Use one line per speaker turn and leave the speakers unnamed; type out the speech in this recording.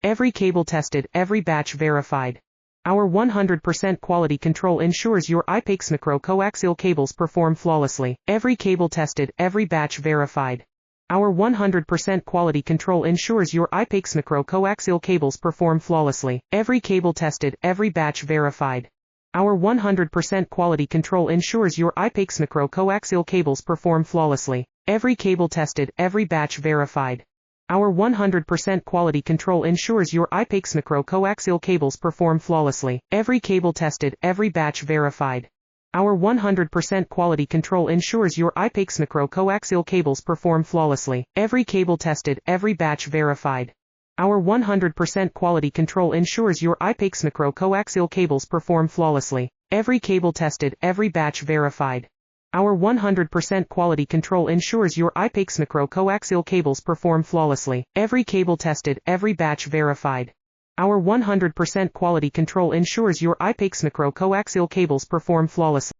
Every cable tested, every batch verified. Our 100% quality control ensures your IPEX micro-coaxial cables perform flawlessly. Every cable tested, every batch verified. Our 100% quality control ensures your IPEX micro-coaxial cables perform flawlessly. Every cable tested, every batch verified. Our 100% quality control ensures your IPEX micro-coaxial cables perform flawlessly. Every cable tested, every batch verified. Our 100% quality control ensures your IPEX micro-coaxial cables perform flawlessly. Every cable tested, every batch verified. Our 100% quality control ensures your IPEX micro-coaxial cables perform flawlessly. Every cable tested, every batch verified. Our 100% quality control ensures your IPEX micro-coaxial cables perform flawlessly. Every cable tested, every batch verified. Our 100% quality control ensures your IPEX micro-coaxial cables perform flawlessly. Every cable tested, every batch verified. Our 100% quality control ensures your IPEX micro-coaxial cables perform flawlessly.